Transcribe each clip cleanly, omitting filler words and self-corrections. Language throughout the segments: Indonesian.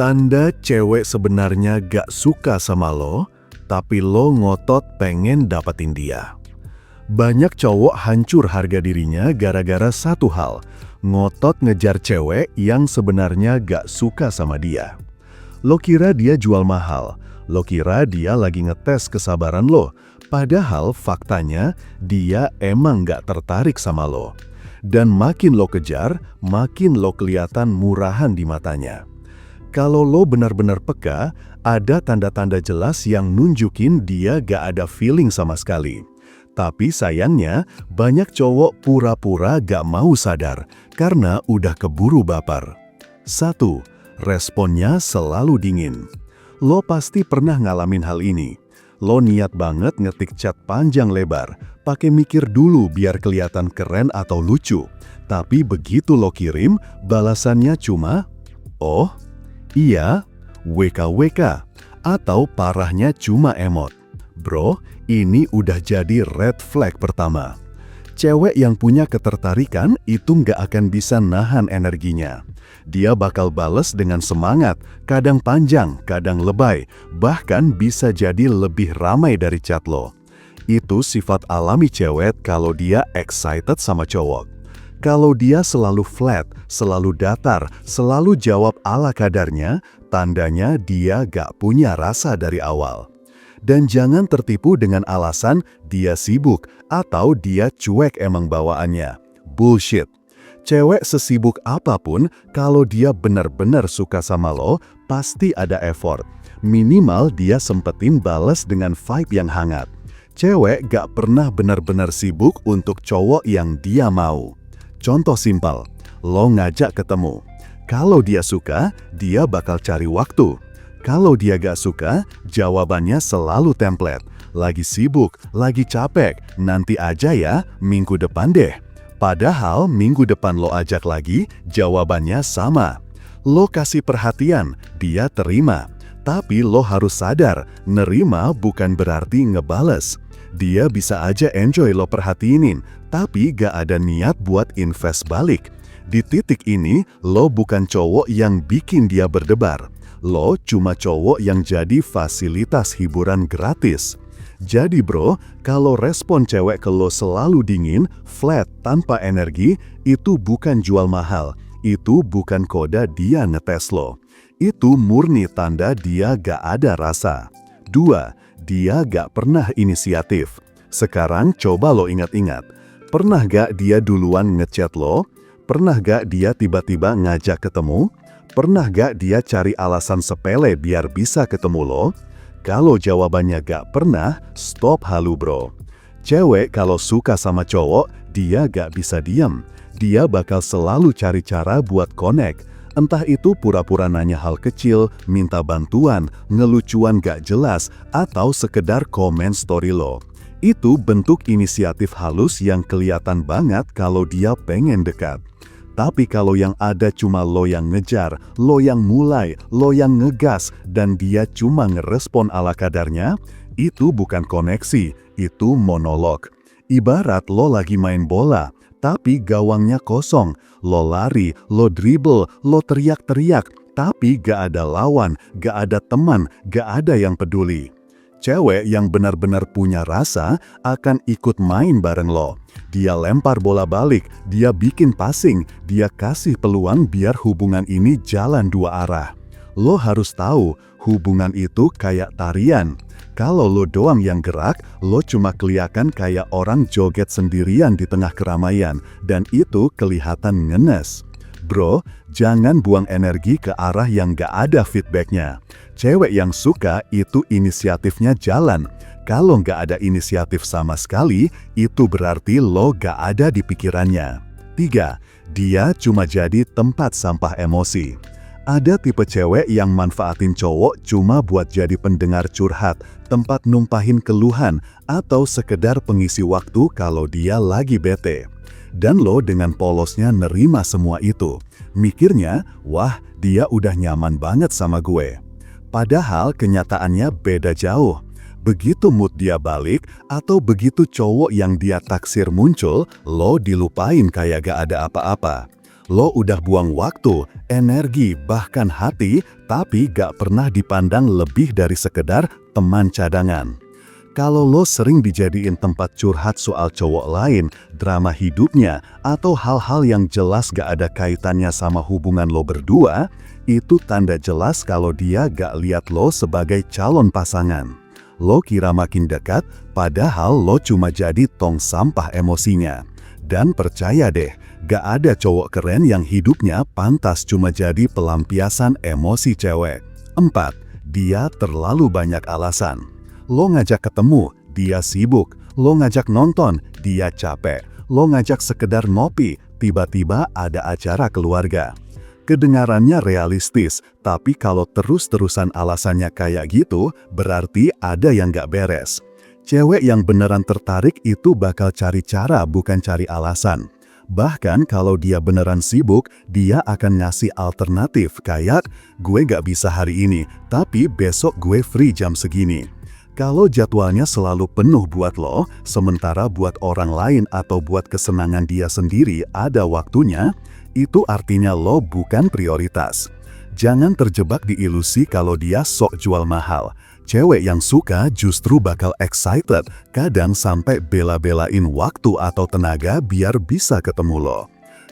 Tanda cewek sebenarnya gak suka sama lo, tapi lo ngotot pengen dapetin dia. Banyak cowok hancur harga dirinya gara-gara satu hal, ngotot ngejar cewek yang sebenarnya gak suka sama dia. Lo kira dia jual mahal, lo kira dia lagi ngetes kesabaran lo, padahal faktanya dia emang gak tertarik sama lo. Dan makin lo kejar, makin lo kelihatan murahan di matanya. Kalau lo benar-benar peka, ada tanda-tanda jelas yang nunjukin dia gak ada feeling sama sekali. Tapi sayangnya, banyak cowok pura-pura gak mau sadar karena udah keburu baper. 1. Responnya selalu dingin. Lo pasti pernah ngalamin hal ini. Lo niat banget ngetik chat panjang lebar, pakai mikir dulu biar kelihatan keren atau lucu. Tapi begitu lo kirim, balasannya cuma, "Oh, iya, WKWK," atau parahnya cuma emot. Bro, ini udah jadi red flag pertama. Cewek yang punya ketertarikan itu nggak akan bisa nahan energinya. Dia bakal bales dengan semangat, kadang panjang, kadang lebay, bahkan bisa jadi lebih ramai dari chat lo. Itu sifat alami cewek kalau dia excited sama cowok. Kalau dia selalu flat, selalu datar, selalu jawab ala kadarnya, tandanya dia gak punya rasa dari awal. Dan jangan tertipu dengan alasan dia sibuk atau dia cuek emang bawaannya. Bullshit. Cewek sesibuk apapun, kalau dia benar-benar suka sama lo, pasti ada effort. Minimal dia sempetin balas dengan vibe yang hangat. Cewek gak pernah benar-benar sibuk untuk cowok yang dia mau. Contoh simpel, lo ngajak ketemu. Kalau dia suka, dia bakal cari waktu. Kalau dia gak suka, jawabannya selalu template. Lagi sibuk, lagi capek, nanti aja ya, minggu depan deh. Padahal minggu depan lo ajak lagi, jawabannya sama. Lo kasih perhatian, dia terima. Tapi lo harus sadar, nerima bukan berarti ngebales. Dia bisa aja enjoy lo perhatiin, tapi gak ada niat buat invest balik. Di titik ini, lo bukan cowok yang bikin dia berdebar. Lo cuma cowok yang jadi fasilitas hiburan gratis. Jadi bro, kalau respon cewek ke lo selalu dingin, flat, tanpa energi, itu bukan jual mahal. Itu bukan kode dia ngetes lo. Itu murni tanda dia gak ada rasa. 2. Dia gak pernah inisiatif. Sekarang coba lo ingat-ingat. Pernah gak dia duluan ngechat lo? Pernah gak dia tiba-tiba ngajak ketemu? Pernah gak dia cari alasan sepele biar bisa ketemu lo? Kalau jawabannya gak pernah, stop halu bro. Cewek kalau suka sama cowok, dia gak bisa diam. Dia bakal selalu cari cara buat connect. Entah itu pura-pura nanya hal kecil, minta bantuan, ngelucuan gak jelas, atau sekedar komen story lo. Itu bentuk inisiatif halus yang kelihatan banget kalau dia pengen dekat. Tapi kalau yang ada cuma lo yang ngejar, lo yang mulai, lo yang ngegas, dan dia cuma ngerespon ala kadarnya, itu bukan koneksi, itu monolog. Ibarat lo lagi main bola, tapi gawangnya kosong. Lo lari, lo dribble, lo teriak-teriak, tapi gak ada lawan, gak ada teman, gak ada yang peduli. Cewek yang benar-benar punya rasa akan ikut main bareng lo. Dia lempar bola balik, dia bikin passing, dia kasih peluang biar hubungan ini jalan dua arah. Lo harus tahu, hubungan itu kayak tarian. Kalau lo doang yang gerak, lo cuma kelihatan kayak orang joget sendirian di tengah keramaian, dan itu kelihatan ngenes. Bro, jangan buang energi ke arah yang gak ada feedbacknya. Cewek yang suka itu inisiatifnya jalan. Kalau gak ada inisiatif sama sekali, itu berarti lo gak ada di pikirannya. 3. Dia cuma jadi tempat sampah emosi. Ada tipe cewek yang manfaatin cowok cuma buat jadi pendengar curhat, tempat numpahin keluhan, atau sekedar pengisi waktu kalau dia lagi bete. Dan lo dengan polosnya nerima semua itu. Mikirnya, wah dia udah nyaman banget sama gue. Padahal kenyataannya beda jauh. Begitu mood dia balik, atau begitu cowok yang dia taksir muncul, lo dilupain kayak gak ada apa-apa. Lo udah buang waktu, energi, bahkan hati, tapi gak pernah dipandang lebih dari sekedar teman cadangan. Kalau lo sering dijadiin tempat curhat soal cowok lain, drama hidupnya, atau hal-hal yang jelas gak ada kaitannya sama hubungan lo berdua, itu tanda jelas kalau dia gak lihat lo sebagai calon pasangan. Lo kira makin dekat, padahal lo cuma jadi tong sampah emosinya. Dan percaya deh, gak ada cowok keren yang hidupnya pantas cuma jadi pelampiasan emosi cewek. 4. Dia terlalu banyak alasan. Lo ngajak ketemu, dia sibuk. Lo ngajak nonton, dia capek. Lo ngajak sekedar ngopi, tiba-tiba ada acara keluarga. Kedengarannya realistis, tapi kalau terus-terusan alasannya kayak gitu, berarti ada yang gak beres. Cewek yang beneran tertarik itu bakal cari cara, bukan cari alasan. Bahkan kalau dia beneran sibuk, dia akan ngasih alternatif kayak, gue gak bisa hari ini, tapi besok gue free jam segini. Kalau jadwalnya selalu penuh buat lo, sementara buat orang lain atau buat kesenangan dia sendiri ada waktunya, itu artinya lo bukan prioritas. Jangan terjebak di ilusi kalau dia sok jual mahal. Cewek yang suka justru bakal excited, kadang sampai bela-belain waktu atau tenaga biar bisa ketemu lo.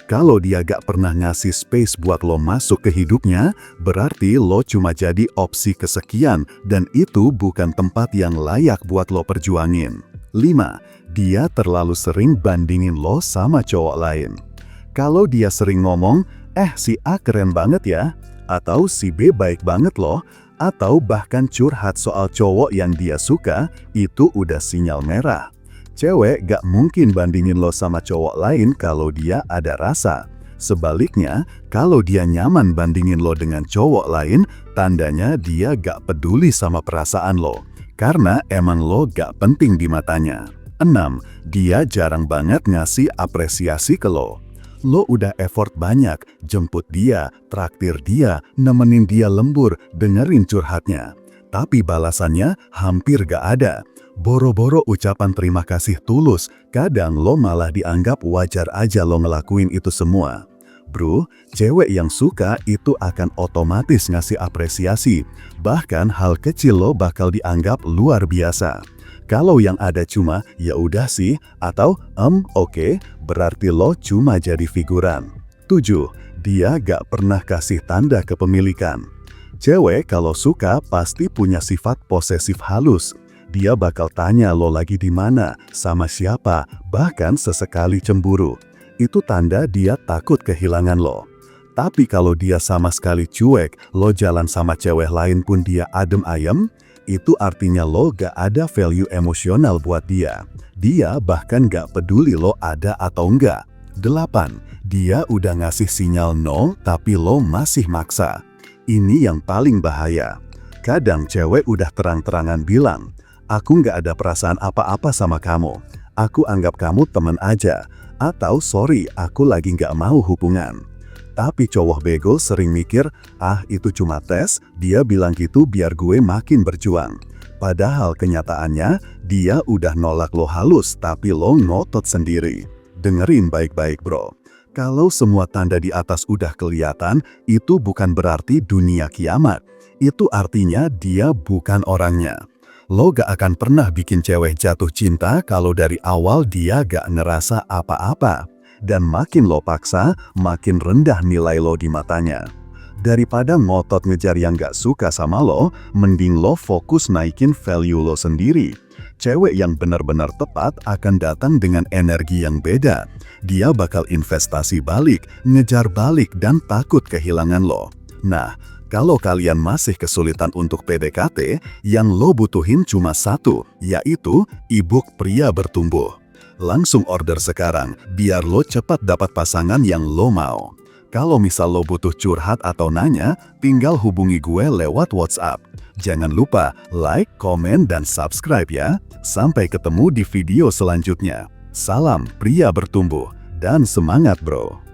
Kalau dia gak pernah ngasih space buat lo masuk ke hidupnya, berarti lo cuma jadi opsi kesekian dan itu bukan tempat yang layak buat lo perjuangin. 5. Dia terlalu sering bandingin lo sama cowok lain. Kalau dia sering ngomong, si A keren banget ya, atau si B baik banget loh, atau bahkan curhat soal cowok yang dia suka, itu udah sinyal merah. Cewek gak mungkin bandingin lo sama cowok lain kalau dia ada rasa. Sebaliknya, kalau dia nyaman bandingin lo dengan cowok lain, tandanya dia gak peduli sama perasaan lo. Karena emang lo gak penting di matanya. 6. Dia jarang banget ngasih apresiasi ke lo. Lo udah effort banyak, jemput dia, traktir dia, nemenin dia lembur, dengerin curhatnya. Tapi balasannya hampir gak ada. Boro-boro ucapan terima kasih tulus, kadang lo malah dianggap wajar aja lo ngelakuin itu semua. Bro, cewek yang suka itu akan otomatis ngasih apresiasi. Bahkan hal kecil lo bakal dianggap luar biasa. Kalau yang ada cuma, ya udah sih, atau oke, berarti lo cuma jadi figuran. 7. Dia gak pernah kasih tanda kepemilikan. Cewek kalau suka pasti punya sifat posesif halus. Dia bakal tanya lo lagi di mana, sama siapa, bahkan sesekali cemburu. Itu tanda dia takut kehilangan lo. Tapi kalau dia sama sekali cuek, lo jalan sama cewek lain pun dia adem ayem, itu artinya lo gak ada value emosional buat dia. Dia bahkan gak peduli lo ada atau enggak. 8. Dia udah ngasih sinyal no, tapi lo masih maksa. Ini yang paling bahaya. Kadang cewek udah terang-terangan bilang, aku gak ada perasaan apa-apa sama kamu. Aku anggap kamu temen aja. Atau sorry, aku lagi gak mau hubungan. Tapi cowok bego sering mikir, itu cuma tes, dia bilang gitu biar gue makin berjuang. Padahal kenyataannya, dia udah nolak lo halus tapi lo ngotot sendiri. Dengerin baik-baik bro. Kalau semua tanda di atas udah kelihatan, itu bukan berarti dunia kiamat. Itu artinya dia bukan orangnya. Lo gak akan pernah bikin cewek jatuh cinta kalau dari awal dia gak ngerasa apa-apa. Dan makin lo paksa, makin rendah nilai lo di matanya. Daripada ngotot ngejar yang gak suka sama lo, mending lo fokus naikin value lo sendiri. Cewek yang benar-benar tepat akan datang dengan energi yang beda. Dia bakal investasi balik, ngejar balik, dan takut kehilangan lo. Nah, kalau kalian masih kesulitan untuk PDKT, yang lo butuhin cuma satu, yaitu e-book Pria Bertumbuh. Langsung order sekarang, biar lo cepat dapat pasangan yang lo mau. Kalau misal lo butuh curhat atau nanya, tinggal hubungi gue lewat WhatsApp. Jangan lupa like, komen, dan subscribe ya. Sampai ketemu di video selanjutnya. Salam Pria Bertumbuh, dan semangat bro!